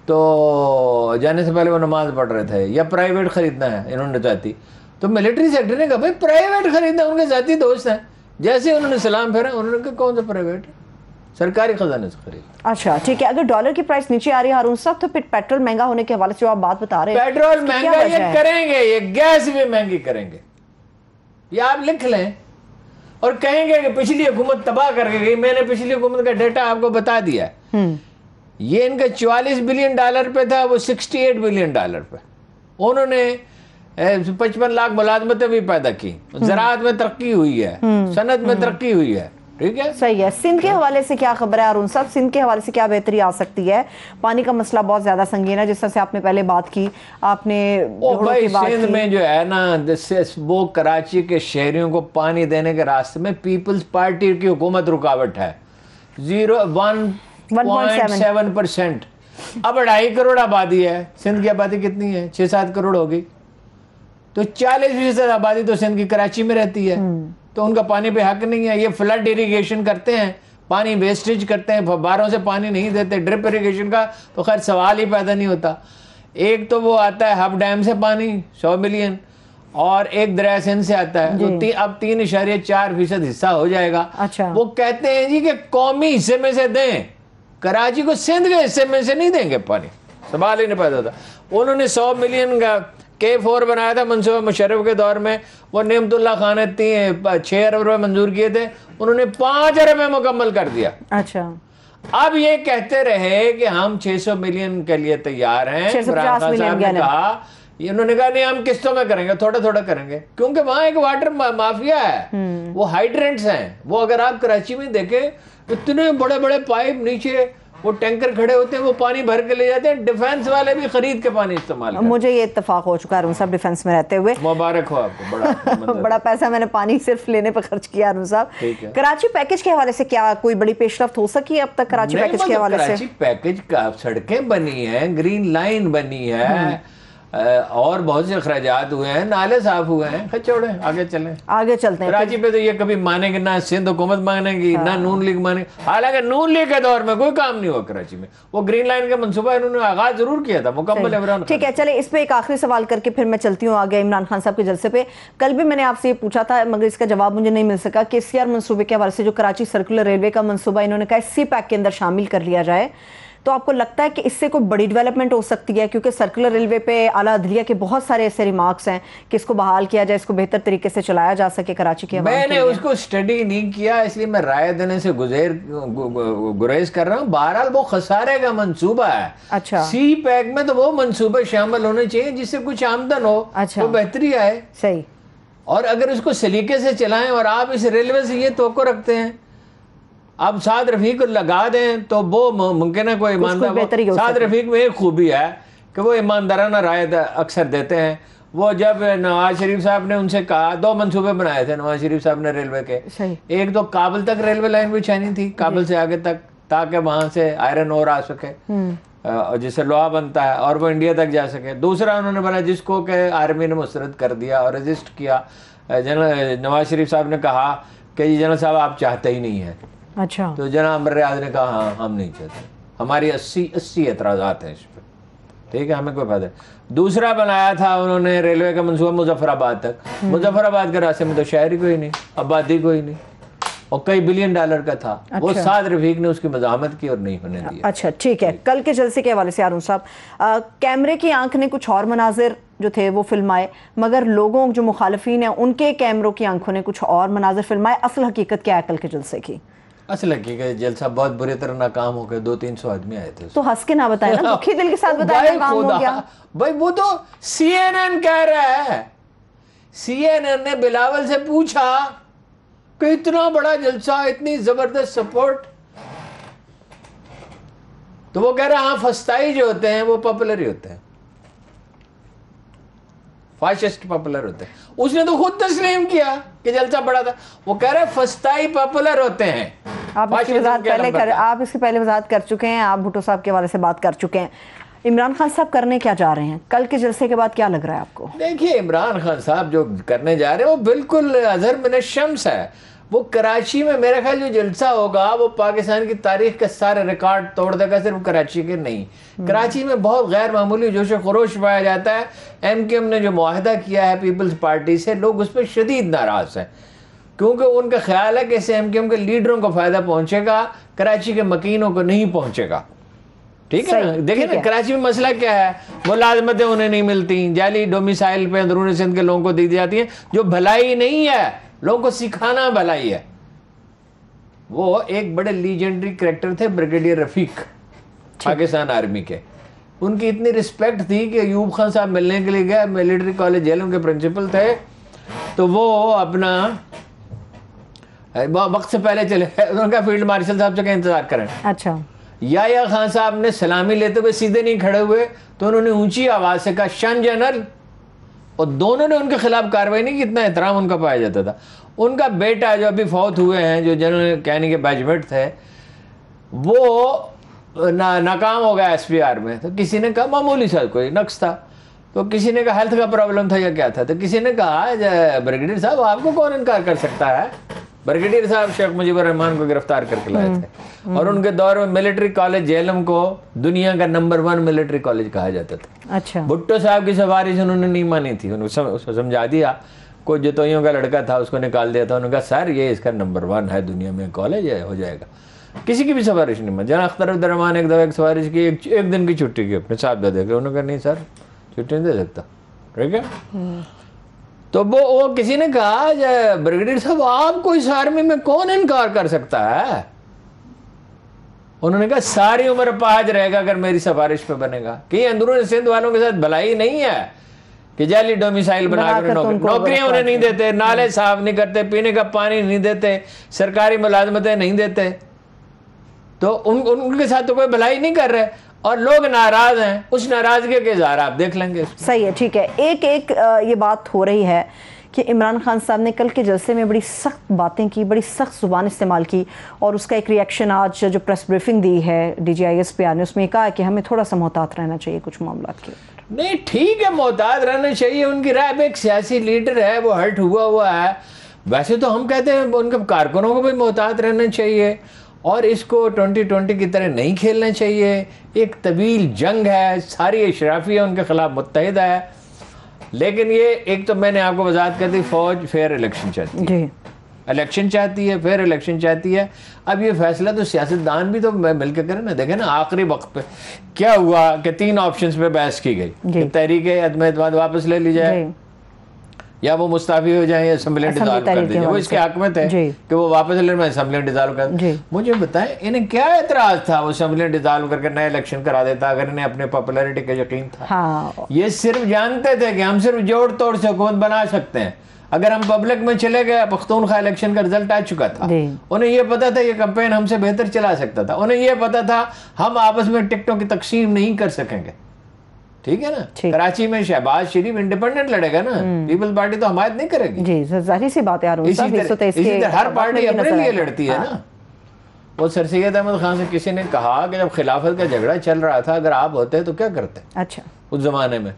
تو جانے سے پہلے وہ نماز پڑھ رہے تھے. یا پرائیویٹ خریدنا ہے انہوں نے ذاتی. تو ملٹری سیکٹر نے کہا بھائی پرائیویٹ خریدنا، ان کے ذاتی دوست ہیں. جیسے انہوں نے سلام پھیرا انہوں نے کہا کون سا پرائیویٹ؟ سرکاری خزانے سے خرید. اچھا ٹھیک ہے. اگر ڈالر کی پرائس نیچے آ رہی ہے ہارون صاحب، تو پھر پیٹرول مہنگا ہونے کے حوالے سے جو آپ بات بتا رہے ہیں، پیٹرول مہنگا یہ کریں گے، یہ گیس بھی مہنگی کریں گے. یہ آپ لکھ لیں اور کہیں گے کہ پچھلی حکومت تباہ کر کے گئی. میں نے پچھلی حکومت کا ڈیٹا آپ کو بتا دیا ہے. یہ ان کا $44 بلین پہ تھا، وہ $68 بلین پہ. انہوں نے 55 لاکھ ملازمتیں بھی پیدا کی. زراعت میں ترقی ہوئی ہے، صنعت میں ترقی ہوئی ہے. ٹھیک ہے، صحیح ہے. سندھ کے حوالے سے کیا خبر ہے ہارون صاحب؟ سندھ کے حوالے سے کیا بہتری آ سکتی ہے؟ پانی کا مسئلہ بہت زیادہ سنگین ہے، جس طرح سے آپ نے پہلے بات کی. آپ نے سندھ میں جو ہے نا، وہ کراچی کے شہریوں کو پانی دینے کے راستے میں پیپلز پارٹی کی حکومت رکاوٹ ہے. 1.7%. اب 2.5 کروڑ آبادی ہے. سندھ کی آبادی کتنی ہے؟ 6-7 کروڑ ہوگی. تو 40% آبادی تو سندھ کی کراچی میں رہتی ہے. تو ان کا پانی پہ حق نہیں ہے. یہ فلڈ ایریگیشن کرتے ہیں، پانی ویسٹیج کرتے ہیں، فواروں سے پانی نہیں دیتے. ڈرپ ایریگیشن کا تو خیر سوال ہی پیدا نہیں ہوتا. ایک تو وہ آتا ہے ہب ڈیم سے پانی 100 ملین، اور ایک دریا سندھ سے آتا ہے. اب 3.4% حصہ ہو جائے گا. وہ کہتے ہیں جی کہ قومی حصے میں سے دیں، کراچی کو سندھ کے حصے میں سے نہیں دیں گے پانی. سوال ہی نہیں پیدا ہوتا. انہوں نے 100 ملین کا K4 بنایا تھا منصوبہ مشرف کے دور میں. وہ نعمت اللہ خان نے 6 ارب روپے منظور کیے تھے، انہوں نے 5 ارب میں مکمل کر دیا. اچھا اب یہ کہتے رہے کہ ہم 600 ملین کے لیے تیار ہیں. عمران خان صاحب نے کہا، انہوں نے کہا نہیں ہم قسطوں میں کریں گے، تھوڑا تھوڑا کریں گے، کیونکہ وہاں ایک واٹر مافیا ہے. وہ ہائیڈرنٹس ہیں. وہ اگر آپ کراچی میں دیکھیں اتنے بڑے بڑے پائپ نیچے وہ ٹینکر کھڑے ہوتے ہیں، وہ پانی بھر کے لے جاتے ہیں. ڈیفنس والے بھی خرید کے پانی استعمال کرتے ہیں. مجھے یہ اتفاق ہو چکا ہے ہارون صاحب ڈیفنس میں رہتے ہوئے. مبارک ہو آپ کو. بڑا پیسہ میں نے پانی صرف لینے پہ خرچ کیا ہارون صاحب. کراچی پیکج کے حوالے سے کیا کوئی بڑی پیش رفت ہو سکی ہے اب تک کراچی پیکج کے حوالے سے؟ کراچی پیکج کا سڑکیں بنی ہیں، گرین لائن بنی ہے، اور بہت سے اخراجات ہوئے ہیں, نالے صاف ہوئے ہیں, چھوڑیں آگے چلیں, آگے چلتے ہیں. کراچی پہ تو یہ کبھی مانیں گے نہ سندھ حکومت مانے گی نہ نون لیگ مانے گی, حالانکہ نون لیگ کے دور میں کوئی کام نہیں ہوا کراچی میں. وہ گرین لائن کا منصوبہ انہوں نے آغاز ضرور کیا تھا مکمل. عمران ٹھیک ہے, چلے اس پہ ایک آخری سوال کر کے پھر میں چلتی ہوں آگے عمران خان صاحب کے جلسے پہ. کل بھی میں نے آپ سے یہ پوچھا تھا مگر اس کا جواب مجھے نہیں مل سکا کہ CR منصوبے کے حوالے سے جو کراچی سرکولر ریلوے کا منصوبہ انہوں نے کہا سی پیک کے اندر شامل کر لیا جائے, تو آپ کو لگتا ہے کہ اس سے کوئی بڑی ڈیولپمنٹ ہو سکتی ہے؟ کیونکہ سرکولر ریلوے پہ اعلیٰ عدلیہ کے بہت سارے ایسے ریمارکس ہیں کہ اس کو بحال کیا جائے, اس کو بہتر طریقے سے چلایا جا سکے کراچی کے عوام کے لیے. میں نے اس کو اسٹڈی نہیں کیا اس لیے میں رائے دینے سے گریز کر رہا ہوں. بہرحال وہ خسارے کا منصوبہ ہے. اچھا, سی پیک میں تو وہ منصوبے شامل ہونے چاہیے جس سے کچھ آمدن ہو, وہ بہتری آئے. صحیح. اور اگر اس کو سلیقے سے چلائیں, اور آپ اس ریلوے سے یہ توقع رکھتے ہیں آپ سعد رفیق کو لگا دیں تو وہ ممکن ہے کوئی ایماندار. سعد رفیق میں ایک خوبی ہے کہ وہ ایماندارانہ رائے اکثر دیتے ہیں. وہ جب نواز شریف صاحب نے ان سے کہا, 2 منصوبے بنائے تھے نواز شریف صاحب نے ریلوے کے, ایک تو کابل تک ریلوے لائن بچھانی تھی, کابل سے آگے تک, تاکہ وہاں سے آئرن اور آ سکے جس سے لوہا بنتا ہے اور وہ انڈیا تک جا سکے. دوسرا انہوں نے بنا جس کو کہ آرمی نے مسترد کر دیا اور رجسٹ کیا. نواز شریف صاحب نے کہا کہ جی جنرل صاحب آپ چاہتے ہی نہیں ہیں. اچھا, تو جناب امر ریاض نے کہا ہاں ہم نہیں چاہتے, ہماری 80 اعتراضات ہیں اس پہ, ٹھیک ہے ہمیں کوئی فائدہ. دوسرا بنایا تھا انہوں نے ریلوے کا منصوبہ مظفر آباد تک. مظفر آباد کے راستے میں تو شہر ہی کوئی نہیں, آبادی کوئی نہیں, اور کئی $بلین کا تھا. وہ سعد رفیق نے اس کی مزاحمت کی اور نہیں ہونے دیا. اچھا ٹھیک ہے. کل کے جلسے کے حوالے سے ہارون صاحب, کیمرے کی آنکھ نے کچھ اور مناظر جو تھے وہ فلمائے, مگر لوگوں جو مخالفین ہیں ان کے کیمروں کی آنکھوں نے کچھ اور مناظر فلمائے. اصل حقیقت کیا ہے کل کے جلسے کی؟ اصل حقیقت جلسہ بہت بری طرح ناکام ہو گئے. 200-300 آدمی آئے تھے. تو ہنس کے نہ بتائیں نا, دکھی دل کے ساتھ بتائیں ناکام ہو گیا. بھائی وہ تو CNN کہہ رہا ہے. CNN نے بلاول سے پوچھا کہ اتنا بڑا جلسہ, اتنی زبردست سپورٹ, تو وہ کہہ رہا ہاں فسطائی جو ہوتے ہیں وہ پاپولر ہی ہوتے ہیں, فاشسٹ پاپولر ہوتے ہیں. اس نے تو خود تسلیم کیا کہ جلسہ بڑا تھا. وہ کہہ رہے فسطائی پاپولر ہوتے ہیں. آپ اس کی پہلے وضاحت کر چکے ہیں, آپ بھٹو صاحب کے حوالے سے بات کر چکے ہیں. عمران خان صاحب کرنے کیا جا رہے ہیں کل کے جلسے کے بعد, کیا لگ رہا ہے آپ کو؟ دیکھیے عمران خان صاحب جو کرنے جا رہے ہیں وہ بالکل اظہر من الشمس ہے. وہ کراچی میں میرا خیال جو جلسہ ہوگا وہ پاکستان کی تاریخ کے سارے ریکارڈ توڑ دے گا, صرف کراچی کے نہیں. کراچی میں بہت غیر معمولی جوش و خروش پایا جاتا ہے. MKM نے جو معاہدہ کیا ہے پیپلز پارٹی سے, لوگ اس پہ شدید ناراض ہیں, کیونکہ ان کا خیال ہے کہ اس سے MKM کے لیڈروں کو فائدہ پہنچے گا, کراچی کے مکینوں کو نہیں پہنچے گا. ٹھیک ہے نا. دیکھیں نا کراچی میں مسئلہ کیا ہے, ملازمتیں انہیں نہیں ملتی, جعلی ڈومیسائل پہ اندرون سندھ کے لوگوں کو دی جاتی ہیں, جو بھلائی نہیں ہے, لوگوں کو سکھانا بھلائی ہے. وہ ایک بڑے لیجنڈری کریکٹر تھے بریگیڈیئر رفیق, پاکستان آرمی کے. ان کی اتنی رسپیکٹ تھی کہ ایوب خان صاحب ملنے کے لیے گئے, ملٹری کالج جیلوں کے پرنسپل تھے, تو وہ اپنا وقت سے پہلے چلے گئے. انہوں نے کہا فیلڈ مارشل صاحب سے کہ انتظار کریں. اچھا. یحییٰ خان صاحب نے سلامی لیتے ہوئے سیدھے نہیں کھڑے ہوئے, تو انہوں نے اونچی آواز سے کہا شان جنرل, اور دونوں نے ان کے خلاف کارروائی نہیں کی. اتنا احترام ان کا پایا جاتا تھا. ان کا بیٹا جو ابھی فوت ہوئے ہیں, جو جنرل کہنے کے بیچمیٹ تھے, وہ ناکام ہو گیا SPR میں. تو کسی نے کہا معمولی سا کوئی نقص تھا, تو کسی نے کہا ہیلتھ کا پرابلم تھا یا کیا تھا, تو کسی نے کہا بریگیڈیئر صاحب آپ کو کون انکار کر سکتا ہے. بریگیڈیئر صاحب شیخ مجیب الرحمان کو گرفتار کر کے لائے تھے, اور ان کے دور میں ملٹری کالج جیلم کو دنیا کا نمبر 1 ملٹری کالج کہا جاتا تھا. اچھا. بھٹو صاحب کی سفارش انہوں نے نہیں مانی تھی, انہوں نے سمجھا دیا, کوئی جتوئیوں کا لڑکا تھا اس کو نکال دیا تھا. انہوں نے کہا سر یہ اس کا نمبر 1 ہے دنیا میں کالج ہے, ہو جائے گا. کسی کی بھی سفارش نہیں مانی. جناب اختر عبد الرحمان ایک دفعہ ایک سفارش کی, ایک دن کی چھٹی کی اپنے صاحبزادے کے. انہوں نے کہا نہیں سر چھٹی نہیں دے سکتا. ٹھیک ہے. تو وہ کسی نے کہا بریگیڈیئر صاحب آپ کو اس آرمی میں کون انکار کر سکتا ہے. انہوں نے کہا ساری عمر پاج رہے گا اگر میری سفارش پہ بنے گا, کہ یہ اندرون سندھ والوں کے ساتھ بھلائی نہیں ہے کہ جعلی ڈومیسائل بنا کر نوکریاں انہیں نہیں دیتے, نالے صاف نہیں کرتے, پینے کا پانی نہیں دیتے, سرکاری ملازمتیں نہیں دیتے, تو ان کے ساتھ تو کوئی بھلائی نہیں کر رہے, اور لوگ ناراض ہیں. اس ناراضگی کے اظہار آپ دیکھ لیں گے. صحیح ہے. ٹھیک ہے. ایک یہ بات ہو رہی ہے کہ عمران خان صاحب نے کل کے جلسے میں بڑی سخت باتیں کی, بڑی سخت زبان استعمال کی, اور اس کا ایک ری ایکشن آج جو پریس بریفنگ دی ہے DGI SPR نے, اس میں کہا کہ ہمیں تھوڑا سا محتاط رہنا چاہیے کچھ معاملات کے اوپر. نہیں ٹھیک ہے محتاط رہنا چاہیے, ان کی رائے. ایک سیاسی لیڈر ہے, وہ ہرٹ ہوا ہے. ویسے تو ہم کہتے ہیں ان کے کارکنوں کو بھی محتاط رہنا چاہیے, اور اس کو 2020 کی طرح نہیں کھیلنا چاہیے. ایک طویل جنگ ہے, ساری اشرافیہ ان کے خلاف متحد ہے. لیکن یہ ایک تو میں نے آپ کو وضاحت کر دی, فوج فیئر الیکشن چاہتی ہے, الیکشن چاہتی ہے, فیئر الیکشن چاہتی ہے. اب یہ فیصلہ تو سیاستدان بھی تو مل کے کریں نا. دیکھیں نا آخری وقت پہ کیا ہوا کہ 3 آپشنز پہ بحث کی گئی کہ تحریک عدم اعتماد واپس لے لی جائے, یا وہ مستعفی ہو جائیں, یا اسمبلی ڈیزالو کر دی جائے. وہ اس کے حق میں تھے کہ وہ واپس لے میں اسمبلی ڈیزالو کر دیں. مجھے بتائیں انہیں کیا اعتراض تھا وہ اسمبلی ڈیزالو کر کے نئے الیکشن کرا دیتا اگر انہیں اپنے پاپولیرٹی کا یقین تھا. یہ صرف جانتے تھے کہ ہم صرف جوڑ توڑ سے حکومت بنا سکتے ہیں. اگر ہم پبلک میں چلے گئے, پختونخوا الیکشن کا رزلٹ آ چکا تھا, انہیں یہ پتا تھا یہ کمپین ہم سے بہتر چلا سکتا تھا. انہیں یہ پتا تھا ہم آپس میں ٹکٹوں کی تقسیم نہیں کر سکیں گے. ٹھیک ہے نا, کراچی میں شہباز شریف انڈیپینڈنٹ لڑے گا نا, پیپلز پارٹی تو حمایت نہیں کرے گی. جی ظاہر سی بات ہے. اسی طرح ہر پارٹی اپنے لیے لڑتی ہے نا. وہ سر سید احمد خان سے کسی نے کہا کہ جب خلافت کا جھگڑا چل رہا تھا اگر آپ ہوتے تو کیا کرتے. اچھا, اس زمانے میں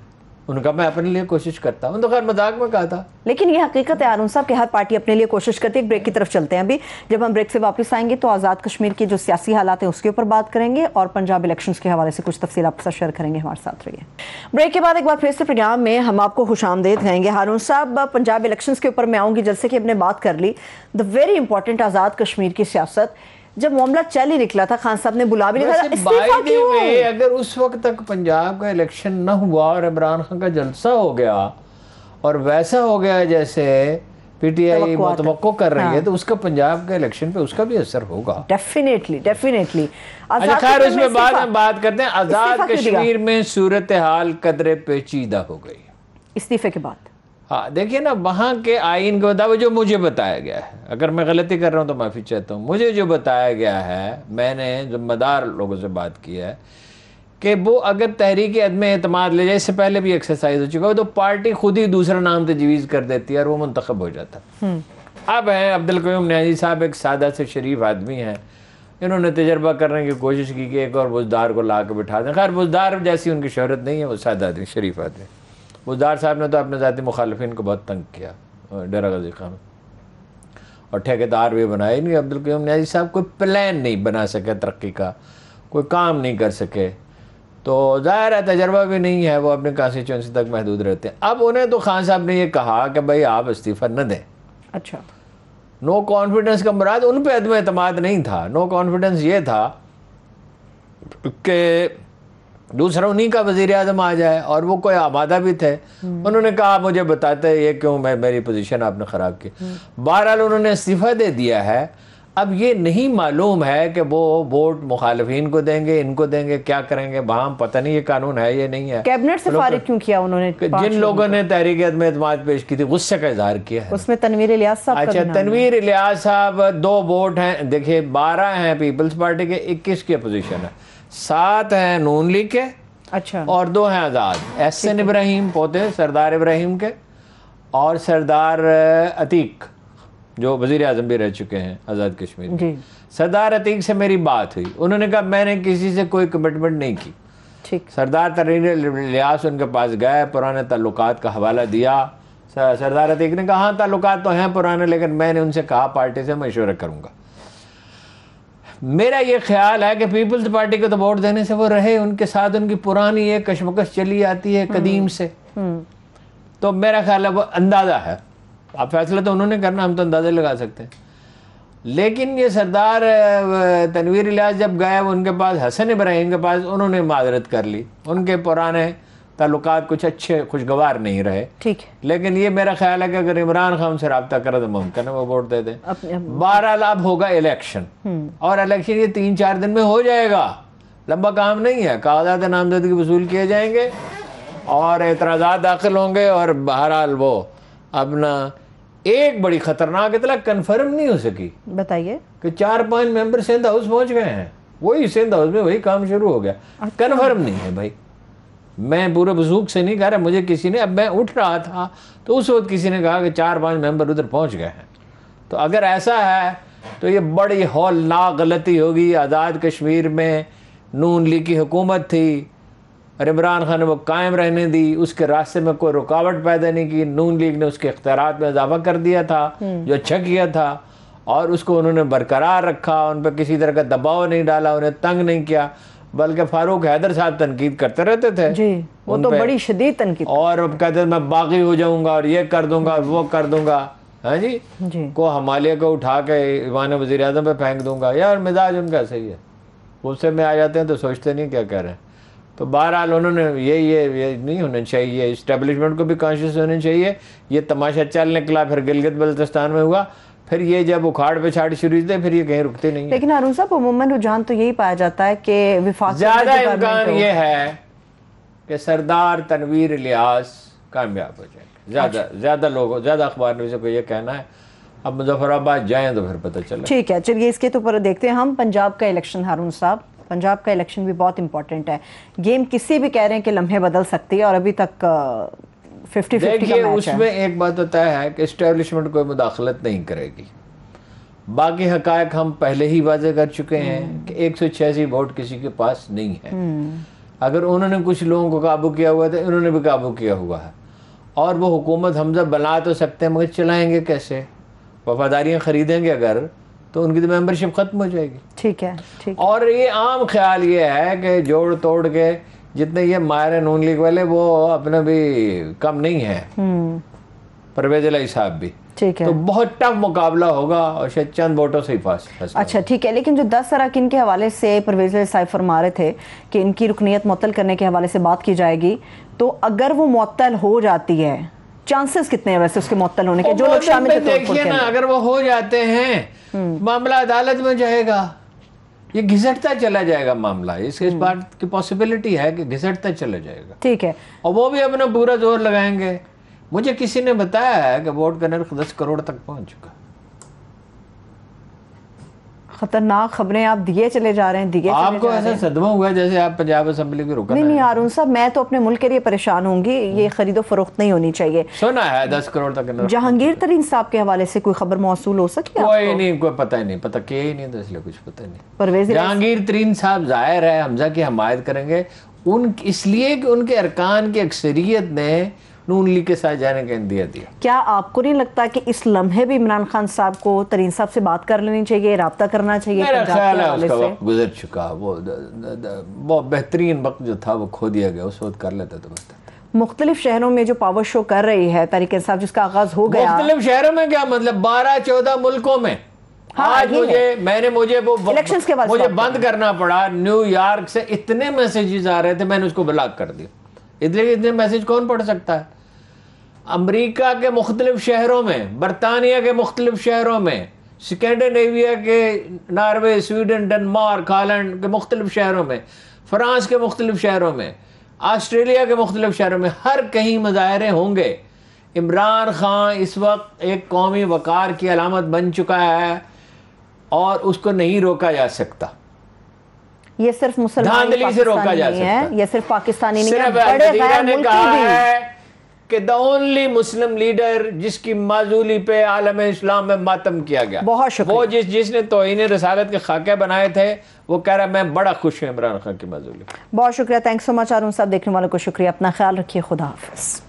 ان کا میں اپنے لیے کوشش کرتا ہوں. تو خیر مذاق میں کہا تھا, لیکن یہ حقیقت ہے ہارون صاحب کہ ہر پارٹی اپنے لیے کوشش کرتی ہے. ایک بریک کی طرف چلتے ہیں. ابھی جب ہم بریک سے واپس آئیں گے تو آزاد کشمیر کے جو سیاسی حالات ہیں اس کے اوپر بات کریں گے, اور پنجاب الیکشنز کے حوالے سے کچھ تفصیل آپ کے ساتھ شیئر کریں گے. ہمارے ساتھ رہیے. بریک کے بعد ایک بار پھر سے پروگرام میں ہم آپ کو خوش آمدید کہیں گے. ہارون صاحب, پنجاب الیکشنز کے اوپر میں آؤں گی, جلسے کہ ہم نے بات کر لی. The very important Azad Kashmir کی سیاست, جب معاملہ چل ہی نکلا تھا, خان صاحب نے بلا بھی لیا. اگر اس وقت تک پنجاب کا الیکشن نہ ہوا اور عمران خان کا جلسہ ہو گیا اور ویسا ہو گیا جیسے پی ٹی آئی متوقع کر رہی ہے, تو اس کا پنجاب کے الیکشن پہ اس کا بھی اثر ہوگا. ڈیفینیٹلی. اچھا خیر, اس میں بعد ہم بات کرتے ہیں. آزاد کشمیر میں صورتحال قدرے پیچیدہ ہو گئی استعفے کے بعد. ہاں دیکھیے نا, وہاں کے آئین کے مطابق جو مجھے بتایا گیا ہے, اگر میں غلطی کر رہا ہوں تو معافی چاہتا ہوں, مجھے جو بتایا گیا ہے, میں نے ذمہ دار لوگوں سے بات کی ہے کہ وہ اگر تحریک عدم اعتماد لے جائے, اس سے پہلے بھی ایکسرسائز ہو چکا ہے, تو پارٹی خود ہی دوسرا نام تجویز کر دیتی ہے اور وہ منتخب ہو جاتا. اب ہیں عبدالقیوم نیازی صاحب, ایک سادہ سے شریف آدمی ہیں, انہوں نے تجربہ کرنے کی کوشش کی کہ ایک اور بزدار کو لا کے بٹھا دیں. خیر بزدار جیسی ان کی شہرت نہیں ہے, وہ سادہ آدمی, شریف آدمی. بزدار صاحب نے تو اپنے ذاتی مخالفین کو بہت تنگ کیا ڈیرہ غازی خان میں, اور ٹھیکیدار بھی بنائے نہیں. عبدالقیوم نیازی صاحب کوئی پلان نہیں بنا سکے ترقی کا, کوئی کام نہیں کر سکے, تو ظاہر ہے تجربہ بھی نہیں ہے, وہ اپنے کانسٹیچوئنسی تک محدود رہتے ہیں. اب انہیں تو خان صاحب نے یہ کہا کہ بھائی آپ استعفیٰ نہ دیں. اچھا, نو کانفیڈنس کا مراد ان پہ عدم اعتماد نہیں تھا. نو کانفیڈنس یہ تھا کہ دوسرا انہی کا وزیر اعظم آ جائے, اور وہ کوئی آمادہ بھی تھے. انہوں نے کہا مجھے بتاتے یہ کیوں, میری پوزیشن آپ نے خراب کی. بہرحال انہوں نے استعفیٰ دے دیا ہے. اب یہ نہیں معلوم ہے کہ وہ ووٹ مخالفین کو دیں گے, ان کو دیں گے, کیا کریں گے, وہاں پتہ نہیں یہ قانون ہے یہ نہیں ہے. کیبنٹ سے فارغ کیوں کیا انہوں نے؟ جن لوگوں نے تحریک عدم اعتماد پیش کی تھی غصے کا اظہار کیا ہے. اس میں تنویر الیاس صاحب. اچھا, تنویر الیاس صاحب 2 ووٹ ہیں. دیکھیے 12 ہیں پیپلز پارٹی کے, 21 کی اپوزیشن ہے, 7 ہیں نون لیگ کے, اچھا, اور 2 ہیں آزاد. احسن ابراہیم پوتے سردار ابراہیم کے, اور سردار عتیق جو وزیر اعظم بھی رہ چکے ہیں آزاد کشمیر میں. سردار عتیق سے میری بات ہوئی, انہوں نے کہا میں نے کسی سے کوئی کمٹمنٹ نہیں کی. سردار تنویر الیاس ان کے پاس گئے, پرانے تعلقات کا حوالہ دیا. سردار عتیق نے کہا ہاں تعلقات تو ہیں پرانے, لیکن میں نے ان سے کہا پارٹی سے مشورہ کروں گا. میرا یہ خیال ہے کہ پیپلز پارٹی کو تو ووٹ دینے سے وہ رہے, ان کے ساتھ ان کی پرانی ایک کشمکش چلی آتی ہے قدیم سے, تو میرا خیال ہے وہ اندازہ ہے. اب فیصلہ تو انہوں نے کرنا, ہم تو اندازہ لگا سکتے ہیں. لیکن یہ سردار تنویر الیاس جب گئے ان کے پاس, حسن ابراہیم کے پاس, انہوں نے معذرت کر لی. ان کے پرانے تعلقات کچھ اچھے خوشگوار نہیں رہے. ٹھیک ہے, لیکن یہ میرا خیال ہے کہ اگر عمران خان سے رابطہ کرے تو ممکن ہے وہ ووٹ دے دیں. بہرحال اب ہوگا الیکشن, اور الیکشن یہ 3-4 دن میں ہو جائے گا, لمبا کام نہیں ہے. کاغذات نامزدگی وصول کیے جائیں گے اور اعتراضات داخل ہوں گے, اور بہرحال وہ اپنا ایک بڑی خطرناک اطلاع کنفرم نہیں ہو سکی. بتائیے کہ 4-5 ممبر سندھ ہاؤس پہنچ گئے ہیں. وہی سندھ ہاؤس میں وہی کام شروع ہو گیا. کنفرم نہیں ہے بھائی, میں پورے وثوق سے نہیں کہہ رہا, مجھے کسی نے, اب میں اٹھ رہا تھا تو اس وقت کسی نے کہا کہ 4-5 ممبر ادھر پہنچ گئے ہیں. تو اگر ایسا ہے تو یہ بڑی ہولناک غلطی ہوگی. آزاد کشمیر میں نون لیگ کی حکومت تھی, اور عمران خان نے وہ قائم رہنے دی، اس کے راستے میں کوئی رکاوٹ پیدا نہیں کی. نون لیگ نے اس کے اختیارات میں اضافہ کر دیا تھا جو اچھا کیا تھا، اور اس کو انہوں نے برقرار رکھا، ان پہ کسی طرح کا دباؤ نہیں ڈالا، انہیں تنگ نہیں کیا، بلکہ فاروق حیدر صاحب تنقید کرتے رہتے تھے جی، وہ تو بڑی شدید تنقید، اور اب کہتے ہیں میں باغی ہو جاؤں گا اور یہ کر دوں گا وہ کر دوں گا. ہاں جی، کو ہمالیہ کو اٹھا کے ایوان وزیر اعظم پہ پھینک دوں گا. یار مزاج ان کا صحیح ہے، غصے میں آ جاتے ہیں تو سوچتے نہیں کیا کہہ رہے ہیں. تو بہرحال انہوں نے یہ نہیں ہونا چاہیے، اسٹیبلشمنٹ کو بھی کانشیس ہونا چاہیے. یہ تماشا چل نکلا، پھر گلگت بلتستان میں ہوا، پھر یہ جب اکھاڑ پچھاڑ شروع ہوئی پھر یہ کہیں رکتے نہیں ہیں. لیکن ہارون صاحب عموماً رجحان تو یہی پایا جاتا ہے کہ وفاق زیادہ امکان یہ ہے کہ سردار تنویر الیاس کامیاب ہو جائے. زیادہ لوگوں، زیادہ اخبار نویسوں کو یہ کہنا ہے. اب مظفر آباد جائیں تو پھر پتہ چلے. ٹھیک ہے، چلیے اس کے تو پر دیکھتے ہیں ہم پنجاب کا الیکشن. ہارون صاحب، پنجاب کا الیکشن بھی بہت امپورٹنٹ ہے. گیم کسی بھی کہہ رہے ہیں کہ لمحے بدل سکتی ہے، اور ابھی تک 50-50 کا میچ ہے. دیکھیے اس میں ایک بات ہوتا ہے کہ اسٹیبلشمنٹ کوئی مداخلت نہیں کرے گی. باقی حقائق ہم پہلے ہی واضح کر چکے ہیں کہ 186 ووٹ کسی کے پاس نہیں ہے. اگر انہوں نے کچھ لوگوں کو قابو کیا ہوا تھا، انہوں نے بھی قابو کیا ہوا ہے. اور وہ حکومت حمزہ بنا تو سکتے ہیں، مگر چلائیں گے کیسے؟ وفاداریاں خریدیں گے اگر، تو ان کی تو ممبرشپ ختم ہو جائے گی. ٹھیک ہے، ٹھیک. اور یہ عام خیال یہ ہے کہ جوڑ توڑ کے جتنے یہ ماہر نون لیگ والے وہ اپنا بھی کم نہیں ہے، پرویز الہی صاحب بھی. ٹھیک ہے، تو بہت ٹف مقابلہ ہوگا اور شاید چند ووٹوں سے ہی فاصلہ. اچھا ٹھیک ہے. لیکن جو 10 اراکین کے حوالے سے پرویز الہی صاحب فرما رہے تھے کہ ان کی رکنیت معطل کرنے کے حوالے سے بات کی جائے گی، تو اگر وہ معطل ہو جاتی ہے، چانسز کتنے ہیں ویسے اس کے معطل ہونے کے؟ جو لوگ شامل ہیں دیکھیے نا، اگر وہ ہو جاتے ہیں معاملہ عدالت میں جائے گا، یہ گھسٹتا چلا جائے گا معاملہ. اس بات کی پاسبلٹی ہے کہ گھسٹتا چلا جائے گا. ٹھیک ہے، اور وہ بھی اپنا پورا زور لگائیں گے. مجھے کسی نے بتایا ہے کہ ووٹ کا نرخ 10 کروڑ تک پہنچ چکا. خطرناک خبریں آپ دیے چلے جا رہے ہیں. آپ کو ایسا صدمہ ہوا جیسے آپ پنجاب اسمبلی کے رکن ہیں؟ نہیں ہارون صاحب، میں تو اپنے ملک کے لیے پریشان ہوں گی. یہ خرید و فروخت نہیں ہونی چاہیے. سنا ہے 10 کروڑ تک. جہانگیر ترین صاحب کے حوالے سے کوئی خبر موصول ہو سکی؟ کوئی نہیں، کوئی پتہ ہی نہیں، پتہ کیا ہی نہیں، تو اس لیے کچھ پتہ نہیں. پرویز جہانگیر ترین صاحب ظاہر ہے حمزہ کی حمایت کریں گے، اس لیے کہ ان کے ارکان کی اکثریت نے نون لیگ کے ساتھ جانے کا اندیا دیا. کیا آپ کو نہیں لگتا کہ اس لمحے بھی عمران خان صاحب کو ترین صاحب سے بات کر لینی چاہیے، رابطہ کرنا چاہیے؟ میرا خیال ہے اس کا وقت گزر چکا. وہ بہترین وقت جو تھا وہ کھو دیا گیا. اس وقت کر لیتا تو بس. مختلف شہروں میں جو پاور شو کر رہی ہے تحریک انصاف، جس کا آغاز ہو گیا مختلف شہروں میں، کیا مطلب 12-14 ملکوں میں. آج مجھے بند کرنا پڑا. نیو یارک سے اتنے میسیجز آ رہے تھے، میں نے اس کو بلاک کر دیا. اتنے میسیج کون پڑھ سکتا ہے؟ امریکہ کے مختلف شہروں میں، برطانیہ کے مختلف شہروں میں، اسکینڈینیویا کے، ناروے، سویڈن، ڈنمارک، ہالینڈ کے مختلف شہروں میں، فرانس کے مختلف شہروں میں، آسٹریلیا کے مختلف شہروں میں، ہر کہیں مظاہرے ہوں گے. عمران خان اس وقت ایک قومی وقار کی علامت بن چکا ہے اور اس کو نہیں روکا جا سکتا. یہ صرف مسلمان سے روکا جا سکتا ہے، یہ صرف پاکستانی نہیں ہے، صرف بڑے غیر نے ملکی کہا بھی ہے کہ the only مسلم لیڈر جس کی معزولی پہ عالم اسلام میں ماتم کیا گیا. بہت شکریہ. وہ جس نے توہین رسالت کے خاکے بنائے تھے، وہ کہہ رہا ہے میں بڑا خوش ہوں عمران خان کی معزولی. بہت شکریہ. تھینکس سو مچ ہارون صاحب. دیکھنے والوں کو شکریہ. اپنا خیال رکھیے. خدا حافظ.